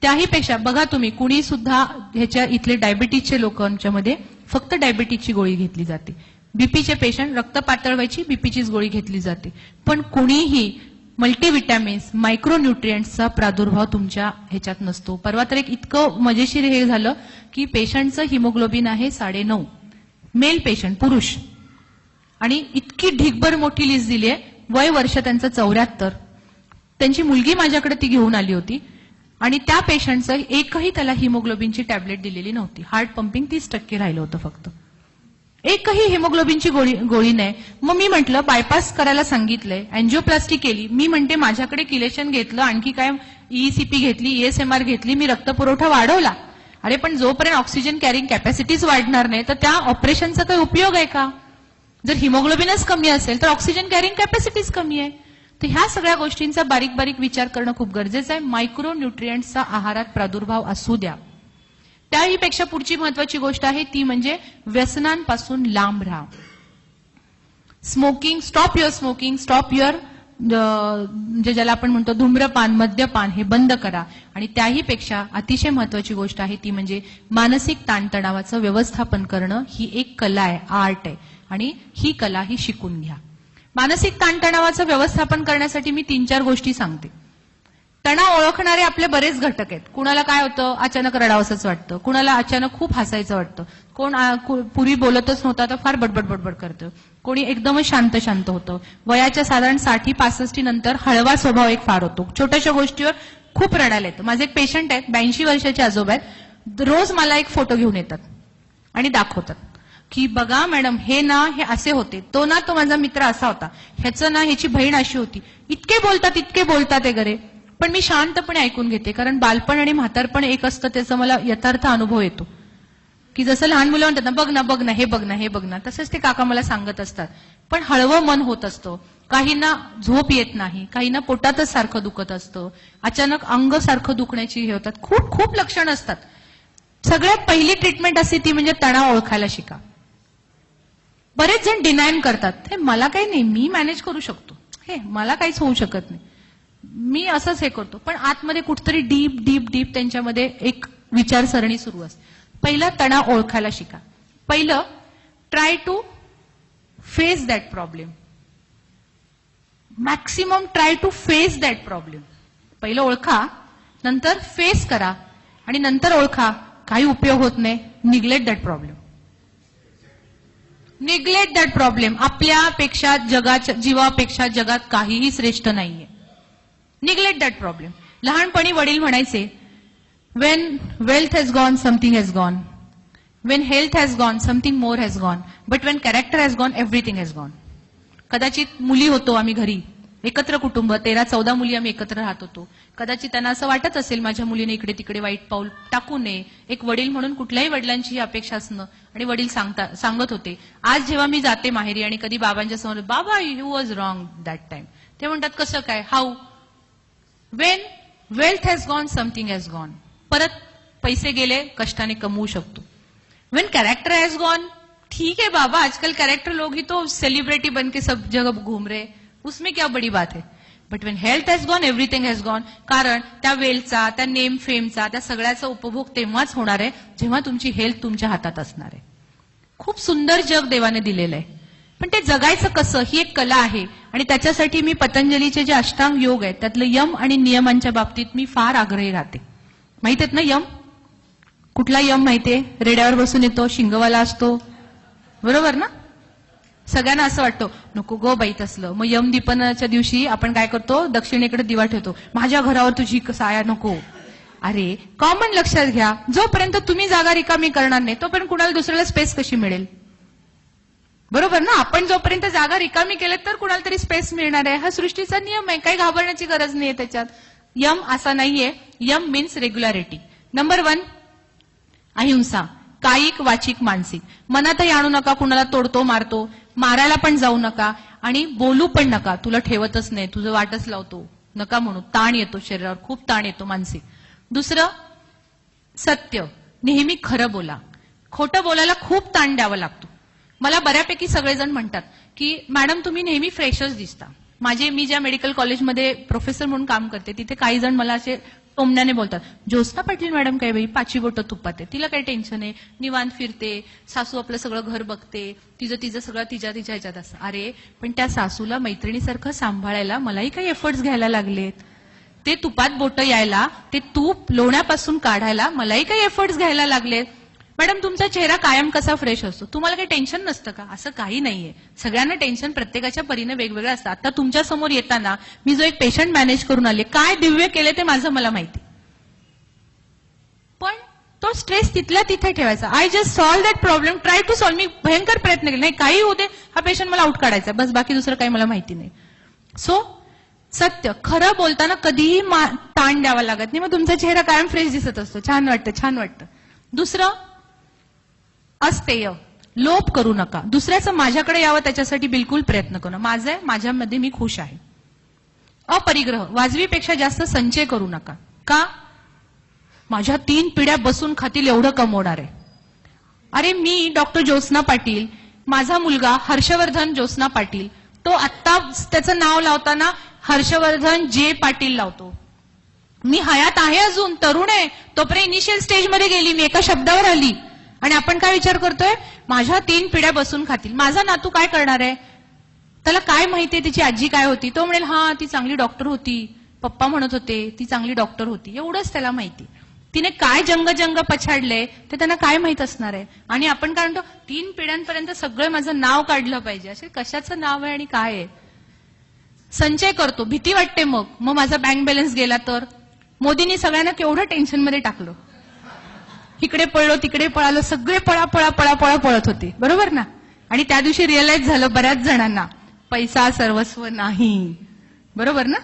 त्याही पेक्षा बघा तुम्ही कुणी सुद्धा ह्याच्या इथले डायबिटीजचे लोकांच्यामध्ये फक्त डायबिटीजची गोळी घेतली जाते. बीपीचे पेशंट रक्त पातळ व्हायची बीपीचीच गोळी घेतली जाते. पण कुणीही मल्टीविटॅमिन्स मायक्रोन्यूट्रिएंट्सचा प्रादुर्भाव तुमच्या ह्याच्यात नसतो. परवा तर एक इतकं मजेशीर हे झालं की पेशंटचं हिमोग्लोबिन आहे 9.5, मेल पेशंट पुरुष, आणि इतकी ढिगभर मोठी लिस्ट दिली आहे. वय वर्ष त्यांचं 74. त्यांची मुलगी माझ्याकडे ती घेऊन आली होती आणि त्या पेशंटचं एकही त्याला हिमोग्लोबिनची टॅबलेट दिलेली नव्हती. हार्ट पंपिंग 30% राहिलं होतं फक्त. एकही हिमोग्लोबिनची गोळी नाही. मग मी म्हटलं बायपास करायला सांगितलंय, अँजिओप्लास्टी केली. मी म्हणते माझ्याकडे किलेशन घेतलं, आणखी काय ईसीपी घेतली, ईएसएमआर घेतली, मी रक्तपुरवठा वाढवला. अरे पण जोपर्यंत ऑक्सिजन कॅरिंग कॅपॅसिटीज वाढणार नाही तर त्या ऑपरेशनचा काही उपयोग आहे का? जर हिमोग्लोबिनच कमी असेल तर ऑक्सिजन कॅरिंग कॅपॅसिटीज कमी आहे. तर ह्या सगळ्या गोष्टींचा बारीक बारीक विचार करणं खूप गरजेचं आहे. मायक्रोन्यूट्रिएंट्सचा आहारात प्रादुर्भाव असू द्या. त्याही पेक्षा पुढची महत्वाची गोष्ट आहे ती म्हणजे व्यसनांपासून लांब राहा. Smoking, stop your smoking, stop your ज्याला आपण म्हणतो धूम्रपान, मद्यपान, हे बंद करा. आणि त्याही पेक्षा अतिशय महत्वाची गोष्ट आहे ती म्हणजे मानसिक ताणतणावाचं व्यवस्थापन करणं. ही एक कला आहे, आर्ट आहे, आणि ही कला ही शिकून घ्या. मानसिक ताणतणावाचं व्यवस्थापन करण्यासाठी मी 3-4 गोष्टी सांगते. तणाव ओळखणारे आपले बरेच घटक आहेत. कुणाला काय होतं, अचानक रडावंसंच वाटतं, कुणाला अचानक खूप हसायचं वाटतं, कोण पूर्वी बोलतच नव्हता तर फार बडबड बडबड करतं, कोणी एकदमच शांत शांत होतं. वयाच्या साधारण 60-65 नंतर हळवा स्वभाव एक फार होतो, छोट्याशा गोष्टीवर खूप रडायला येतं. माझे एक पेशंट आहेत, 82 वर्षाचे आजोबा आहेत. रोज मला एक फोटो घेऊन येतात आणि दाखवतात की बघा मॅडम हे असे होते, तो माझा मित्र असा होता, ह्याचं ह्याची बहीण अशी होती. इतके बोलतात वगैरे. पण मी शांतपणे ऐकून घेते, कारण बालपण आणि म्हातारपण एक असतं, त्याचा मला यथार्थ अनुभव येतो. की जसं लहान मुलं म्हणतात ना, बघ ना, हे बघ ना, तसंच ते काका मला सांगत असतात. पण हळवं मन होत असतं. काहींना झोप येत नाही, काहींना पोटातच सारखं दुखत असतं, अचानक अंग सारखं दुखण्याची हे होतात. खूप खूप लक्षणं असतात. सगळ्यात पहिली ट्रीटमेंट असते ती म्हणजे तणाव ओळखायला शिका. बरेच जण डिनायन करतात, हे मला काही नाही, मी मॅनेज करू शकतो, हे मला काहीच होऊ शकत नाही, मी असंच हे करतो. पण आतमध्ये कुठतरी डीप डीप डीप त्यांच्यामध्ये एक विचारसरणी सुरू असते. पहिलं तणाव ओळखायला शिका. पहिलं try to face that problem. Maximum try to face that problem. पहिलं ओळखा, नंतर फेस करा, आणि नंतर ओळखा काही उपयोग होत नाही, neglect that problem. Neglect that problem. आपल्यापेक्षा जगाच्या जीवापेक्षा जगात काहीही श्रेष्ठ नाहीये. Neglect that problem. लहानपणी वडील म्हणायचे, Wien wealth has gone something has gone, Wien health has gone something more has gone, but Wien character has gone everything has gone. कदाचित मुली होतो आम्ही घरी, एकत्र कुटुंब, 13-14 मुली आम्ही एकत्र राहत होतो. कदाचित त्यांना असं वाटत असेल माझ्या मुलीने इकडे तिकडे वाईट पाऊल टाकू नये. एक वडील म्हणून कुठल्याही वडिलांची ही अपेक्षा असणं. आणि वडील सांगत होते, आज जेव्हा मी जाते माहेरी आणि कधी बाबांच्या समोर, बाबा you was wrong that time, ते म्हणतात कसं काय, how, Wien wealth has gone something has gone. परत पैसे गेले, कष्टाने कमवू शकतो. वेन कॅरेक्टर हॅज गॉन, ठीक है बाबा, आजकल कैरेक्टर लोग ही तो सेलिब्रिटी बन के सब जगह घूम रहे, उसमें क्या बड़ी बात है. But Wien health has gone everything has gone. कारण त्या वेलचा, त्या नेम फेमचा, त्या सगळ्याचा उपभोग तेव्हाच होणार आहे जेव्हा तुमची हेल्थ तुमच्या हातात असणार आहे. खूप सुंदर जग देवाने दिलेलं आहे, पण ते जगायचं कसं ही एक कला आहे. आणि त्याच्यासाठी मी पतंजलीचे जे अष्टांग योग आहेत त्यातलं यम आणि नियमांच्या बाबतीत मी फार आग्रही राहते. माहित आहेत ना यम? कुठला यम माहितीये? रेड्यावर बसून येतो, शिंगवाला असतो, बरोबर ना? सगळ्यांना असं वाटतं नको गो बाई तसलं. मग यमदीपनाच्या दिवशी आपण काय करतो, दक्षिणेकडे दिवा ठेवतो, माझ्या घरावर तुझी साया नको. अरे कॉमन लक्षात घ्या, जोपर्यंत तुम्ही जागा रिकामी करणार नाही तोपर्यंत कुणाला दुसऱ्याला स्पेस कशी मिळेल, बरोबर ना? आपण जोपर्यंत जागा रिकामी केल्यात तर कुणाला तरी स्पेस मिळणार आहे. हा सृष्टीचा नियम आहे, काही घाबरण्याची गरज नाहीये त्याच्यात. यम असा नाहीये. M means regularity. नंबर 1 अहिंसा, कायिक, वाचिक, मानसिक. मनातही आणू नका कुणाला तोडतो मारतो, मारायला पण जाऊ नका, आणि बोलू पण नका, तुला ठेवतच नाही, तुझं वाटच लावतो, नका म्हणू. ताण येतो शरीरावर, खूप ताण येतो मानसिक. दुसरं सत्य, नेहमी खरं बोला. खोटं बोलायला खूप ताण द्यावा लागतो. मला बऱ्यापैकी सगळेजण म्हणतात की मॅडम तुम्ही नेहमी फ्रेशच दिसता. मी ज्या मेडिकल कॉलेजमध्ये प्रोफेसर म्हणून काम करते तिथे काही जण मला असे टोमण्याने बोलतात, ज्योत्स्ना पाटील मॅडम काय बाई 5 बोटं तुपात आहे, तिला काही टेन्शन आहे, निवांत फिरते, सासू आपलं सगळं घर बघते, तिचं सगळं तिच्या ह्याच्यात असतं. अरे पण त्या सासूला मैत्रिणीसारखं सांभाळायला मलाही काही एफर्ट्स घ्यायला लागलेत. ते तुपात बोटं यायला, ते तूप लोण्यापासून काढायला मलाही काही एफर्ट्स घ्यायला लागलेत. मॅडम तुमचा चेहरा कायम कसा फ्रेश असतो, तुम्हाला काही टेन्शन नसतं का? असं काही नाहीये. सगळ्यांना टेन्शन प्रत्येकाच्या परीने वेगवेगळं असतं. आता तुमच्या समोर येताना मी जो एक पेशंट मॅनेज करून आले, काय दिव्य केले ते माझं मला माहिती, पण तो स्ट्रेस तिथल्या तिथे ठेवायचा. I just solve that problem, try to solve. मी भयंकर प्रयत्न केले, नाही काही होते, हा पेशंट मला आउट काढायचा, बस बाकी दुसरं काही मला माहिती नाही. सो सत्य खरं बोलताना कधीही ताण द्यावा लागत नाही, मग तुमचा चेहरा कायम फ्रेश दिसत असतो, छान वाटतं छान वाटतं. दुसरं अस्तेय, लोभ करू नका. दुसऱ्याचं माझ्याकडे यावं त्याच्यासाठी बिलकुल प्रयत्न करू नका. माझं आहे, माझ्यामध्ये मी खुश आहे. अपरिग्रह, वाजवीपेक्षा जास्त संचय करू नका. का? माझ्या 3 पिढ्या बसून खातील एवढं कमवणार आहे. अरे मी डॉक्टर ज्योत्स्ना पाटील, माझा मुलगा हर्षवर्धन ज्योत्स्ना पाटील, तो आत्ता त्याचं नाव लावताना हर्षवर्धन जे पाटील लावतो. मी हयात आहे, अजून तरुण आहे, तोपर्यंत इनिशियल स्टेजमध्ये गेली, मी एका शब्दावर आली. आणि आपण काय विचार करतोय, माझ्या 3 पिढ्या बसून खातील, माझा नातू काय करणार आहे, त्याला काय माहितीये तिची आजी काय होती, तो म्हणेल हा ती चांगली डॉक्टर होती, पप्पा म्हणत होते ती चांगली डॉक्टर होती, एवढंच त्याला माहिती. तिने काय जंग पछाडले ते त्यांना काय माहित असणार आहे. आणि आपण काय म्हणतो, 3 पिढ्यांपर्यंत सगळं माझं नाव काढलं पाहिजे. असे कशाचं नाव आहे आणि काय आहे. संचय करतो, भीती वाटते, मग माझा बँक बॅलन्स गेला तर. मोदींनी सगळ्यांना केवढं टेन्शनमध्ये टाकलं, इकडे पळलो तिकडे पळालो, सगळे पळा पळत होते, बरोबर ना. आणि त्या दिवशी रिअलाइज झालं बऱ्याच जणांना, पैसा सर्वस्व नाही, बरोबर ना.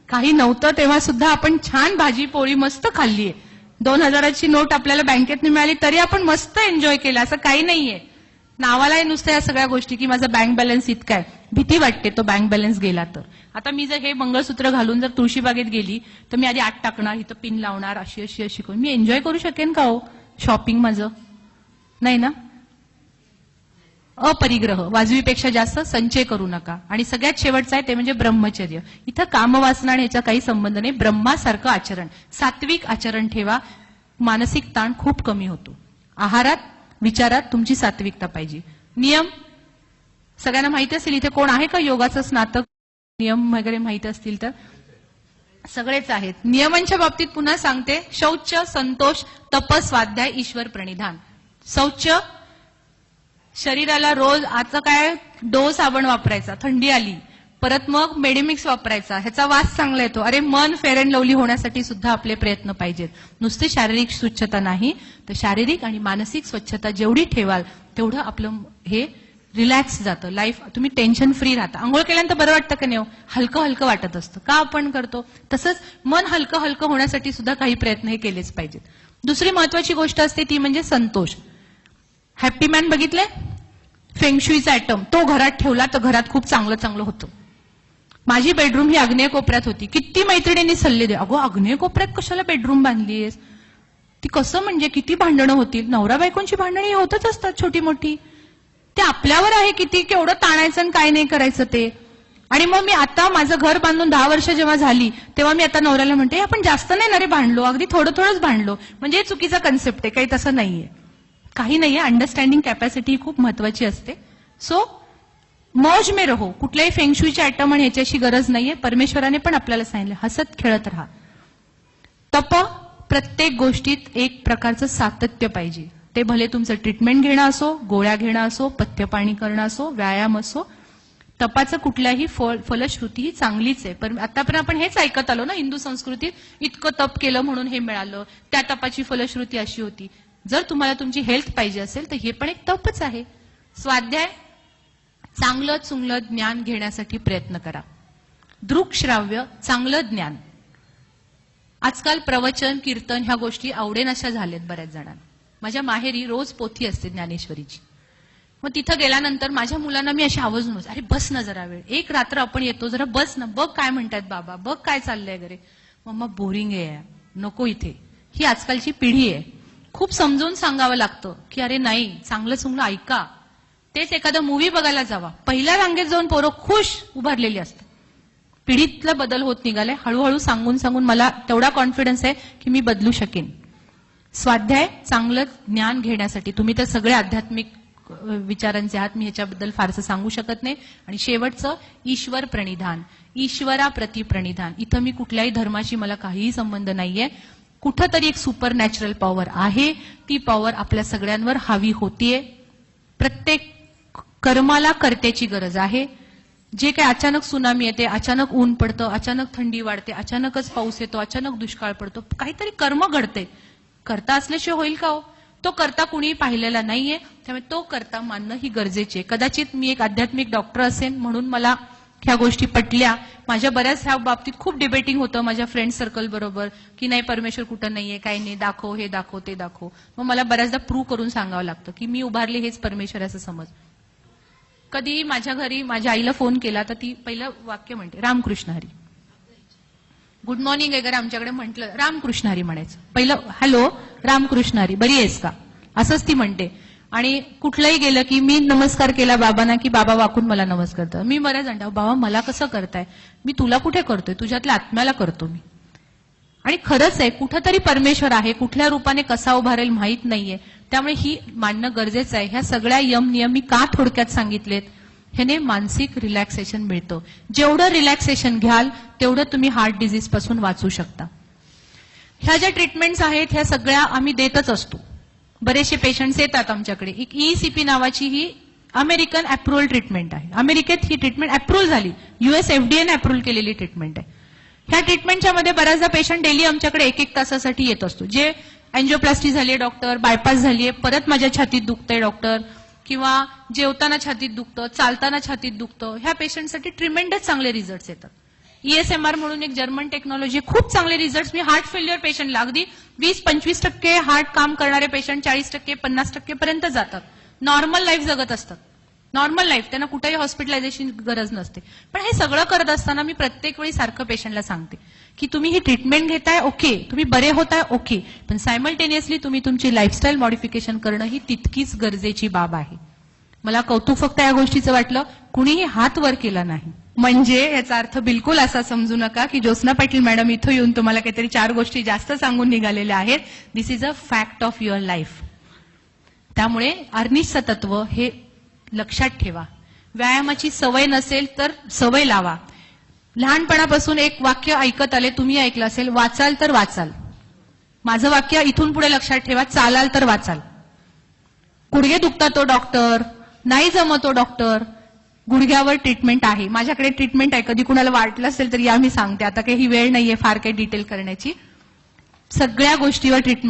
काही नव्हतं तेव्हा सुद्धा आपण छान भाजी पोळी मस्त खाल्लीये. 2000ची नोट आपल्याला बँकेत मिळाली तरी आपण मस्त एन्जॉय केलं, असं काही नाहीये. नावालाही नुसतं या सगळ्या गोष्टी की माझा बँक बॅलन्स इतका आहे, भीती वाटते तो बँक बॅलन्स गेला तर. आता मी जर हे मंगळसूत्र घालून जर तुळशीबागेत गेली तर मी आधी 8 टाकणार, इथं पिन लावणार, अशी करून मी एन्जॉय करू शकेन का हो शॉपिंग माझं? नाही ना. अपरिग्रह, वाजवीपेक्षा जास्त संचय करू नका. आणि सगळ्यात शेवटचं आहे ते म्हणजे ब्रह्मचर्य. इथं कामवासना आणि ह्याचा काही संबंध नाही. ब्रह्मासारखं आचरण, सात्विक आचरण ठेवा, मानसिक ताण खूप कमी होतो. आहारात विचारात तुमची सात्विकता पाहिजे. नियम सगळ्यांना माहिती असेल, इथे कोण आहे का योगाचं स्नातक, नियम वगैरे माहिती असतील तर? सगळेच आहेत. नियमांच्या बाबतीत पुन्हा सांगते, शौच, संतोष, तप, स्वाध्याय, ईश्वर प्रणिधान. शौच, शरीराला रोज आता काय डो साबण वापरायचा, थंडी आली, परत मग मेडिमिक्स वापरायचा, ह्याचा वास चांगला येतो. अरे मन फेअर अँड लवली होण्यासाठी सुद्धा आपले प्रयत्न पाहिजेत. नुसती शारीरिक स्वच्छता नाही तर शारीरिक आणि मानसिक स्वच्छता जेवढी ठेवाल तेवढं आपलं हे रिलॅक्स जातं. लाईफ तुम्ही टेन्शन फ्री राहता. आंघोळ केल्यानंतर बरं वाटतं का नाही? हलकं हलकं वाटत असतं. का आपण करतो? तसंच मन हलकं हलकं होण्यासाठी सुद्धा काही प्रयत्न हे केलेच पाहिजेत. दुसरी महत्वाची गोष्ट असते ती म्हणजे संतोष. हॅपी मॅन बघितले? फेंगशुईचा आयटम तो घरात ठेवला तर घरात खूप चांगलं होतं. माझी बेडरूम ही आग्नेय कोपऱ्यात होती. किती मैत्रिणींनी सल्ले दे, अगो आग्नेय कोपऱ्यात कशाला बेडरूम बांधलीयस, ती कसं म्हणजे किती भांडणं होतील. नवरा बायकोंची भांडणी होतच असतात छोटी मोठी. ते आपल्यावर आहे किती केवढं ताणायचं आणि काय नाही करायचं ते. आणि मग मी आता माझं घर बांधून 10 वर्ष जेव्हा झाली तेव्हा मी आता नवऱ्याला म्हणते आपण जास्त नाही ना रे भांडलो, अगदी थोडंच भांडलो. म्हणजे चुकीचा कन्सेप्ट आहे, काही तसं नाहीये, काही नाहीये. अंडरस्टँडिंग कॅपॅसिटी खूप महत्वाची असते. सो मौज में रहो. कुठल्याही फेंगशुईचे आयटम आणि ह्याच्याशी गरज नाहीये. परमेश्वराने पण आपल्याला सांगितलं हसत खेळत राहा. तप, प्रत्येक गोष्टीत एक प्रकारचं सातत्य पाहिजे. ते भले तुमचं ट्रीटमेंट घेणं असो, गोळ्या घेणं असो, पथ्यपाणी करणं असो, व्यायाम असो. तपाचं कुठल्याही फलश्रुती ही चांगलीच आहे. पण आतापर्यंत आपण हेच ऐकत आलो ना हिंदू संस्कृतीत, इतकं तप केलं म्हणून हे मिळालं, त्या तपाची फलश्रुती अशी होती. जर तुम्हाला तुमची हेल्थ पाहिजे असेल तर हे पण एक तपच आहे. स्वाध्याय, चांगलं चुंगलं ज्ञान घेण्यासाठी प्रयत्न करा. दृक्श्राव्य, चांगलं ज्ञान. आजकाल प्रवचन कीर्तन ह्या गोष्टी आवडेनाशा झाल्यात बऱ्याच जणांना. माझ्या माहेरी रोज पोथी असते ज्ञानेश्वरीची. मग तिथं गेल्यानंतर माझ्या मुलांना मी अशी आवाजून, अरे बस ना जरा वेळ, एक रात्र आपण येतो, जरा बस ना, बघ काय म्हणतात बाबा, बघ काय चाललंय वगैरे. मम्मा बोरिंग आहे, नको इथे. ही आजकालची पिढी आहे. खूप समजून सांगावं लागतं की अरे नाही, चांगलं चुंगलं ऐका. तेच एखादा मूव्ही बघायला जावा, पहिल्या रांगेत जाऊन पोरं खुश उभारलेली असतात. पिढीतला बदल होत निघालाय. हळूहळू सांगून सांगून मला तेवढा कॉन्फिडन्स आहे की मी बदलू शकेन. स्वाध्याय चांगलं ज्ञान घेण्यासाठी तुम्ही तर सगळे आध्यात्मिक विचारांचे आहात, मी ह्याच्याबद्दल फारसं सांगू शकत नाही. आणि शेवटचं ईश्वर प्रणिधान, ईश्वराप्रती प्रणिधान. इथं मी कुठल्याही धर्माशी मला काहीही संबंध नाहीये. कुठंतरी एक सुपर नॅचरल पॉवर आहे, ती पॉवर आपल्या सगळ्यांवर हावी होतीये. प्रत्येक कर्माला कर्त्याची गरज आहे. जे काही अचानक सुनामी येते, अचानक ऊन पडतं, अचानक थंडी वाढते, अचानकच पाऊस येतो, अचानक दुष्काळ पडतो, काहीतरी कर्म घडते. करता असल्याशिवाय होईल का हो? तो करता कुणीही पाहिलेला नाहीये, त्यामुळे तो करता मानणं ही गरजेची आहे. कदाचित मी एक आध्यात्मिक डॉक्टर असेन म्हणून मला ह्या गोष्टी पटल्या. माझ्या बऱ्याच ह्या बाबतीत खूप डिबेटिंग होतं माझ्या फ्रेंड सर्कल बरोबर की नाही परमेश्वर कुठं नाहीये, काही नाही, दाखव, हे दाखव, ते दाखव. मग मला बऱ्याचदा प्रूव्ह करून सांगावं लागतं की मी उभारले हेच परमेश्वर असं समज. कधी माझ्या घरी माझ्या आईला फोन केला तर ती पहिलं वाक्य म्हणते रामकृष्ण हरी. गुड मॉर्निंग वगैरे आमच्याकडे म्हटलं रामकृष्ण हरी म्हणायचं. पहिलं हॅलो रामकृष्ण हरी, बरी आहेस का, असंच ती म्हणते. आणि कुठलंही गेलं की मी नमस्कार केला बाबांना की बाबा वाकून मला नमस्कार करतात. मी बऱ्याच म्हणतो बाबा मला कसं करताय, मी तुला कुठे करतोय, तुझ्यातल्या आत्म्याला करतो मी. आणि खरंच आहे कुठंतरी परमेश्वर आहे, कुठल्या रूपाने कसा उभारेल माहीत नाहीये. त्यामुळे ही मानणं गरजेचं आहे. ह्या सगळ्या यम नियम मी का थोडक्यात सांगितलेत, ह्याने मानसिक रिलॅक्सेशन मिळतं. जेवढं रिलॅक्सेशन घ्याल तेवढं तुम्ही हार्ट डिझीज पासून वाचू शकता. ह्या ज्या ट्रीटमेंट्स आहेत ह्या सगळ्या आम्ही देतच असतो. बरेचसे पेशंट्स येतात आमच्याकडे. एक ECP नावाची ही अमेरिकन अप्रुव्हल ट्रीटमेंट आहे. अमेरिकेत ही ट्रीटमेंट अप्रुव्ह झाली, US FDA ने अप्रुव्ह केलेली ट्रीटमेंट आहे. ह्या ट्रीटमेंटच्या मध्ये बऱ्याचदा पेशंट डेली आमच्याकडे 1-1 तासासाठी येत असतो. जे अँजिओप्लास्टी झाली आहे डॉक्टर, बायपास झाली आहे, परत माझ्या छातीत दुखतंय डॉक्टर, किंवा जेवताना छातीत दुखतं, चालताना छातीत दुखतं, ह्या पेशंटसाठी ट्रिमेंडस चांगले रिझल्ट्स येतात. ESMR म्हणून एक जर्मन टेक्नॉलॉजी, खूप चांगले रिझल्ट्स. मी हार्ट फेल्युअर पेशंटला अगदी 20-25% हार्ट काम करणारे पेशंट 40%, 50% पर्यंत जातात. नॉर्मल लाईफ जगत असतात. नॉर्मल लाईफ, त्यांना कुठेही हॉस्पिटलायझेशन गरज नसते. पण हे सगळं करत असताना मी प्रत्येक वेळी सारखं पेशंटला सांगते की तुम्ही ही ट्रीटमेंट घेताय ओके, तुम्ही बरे होताय ओके, पण सायमल्टेनियसली तुम्ही तुमची लाईफस्टाईल मॉडिफिकेशन करणं ही तितकीच गरजेची बाब आहे. मला कौतुक फक्त या गोष्टीचं वाटलं, कुणीही हात वर केला नाही. म्हणजे याचा अर्थ बिलकुल असा समजू नका की ज्योत्स्ना पाटील मॅडम इथं येऊन तुम्हाला काहीतरी 4 गोष्टी जास्त सांगून निघालेल्या आहेत. This is a fact of your life. त्यामुळे अर्निशचं तत्व हे लक्षात ठेवा. व्यायामाची सवय नसेल तर सवय लावा. लहानपणापासून एक वाक्य ऐकत आले, तुम्ही ऐकलं असेल, वाचाल तर वाचाल. माझं वाक्य इथून पुढे लक्षात ठेवा, चालाल तर वाचाल. गुडघे दुखतात तो डॉक्टर, नाही जमतो डॉक्टर, गुडघ्यावर ट्रीटमेंट आहे. माझ्याकडे ट्रीटमेंट आहे, कधी कुणाला वाटलं असेल तर या, मी सांगते. आता काही वेळ नाहीये फार काही डिटेल करण्याची. सगळ्या गोष्टीवर ट्रीटमेंट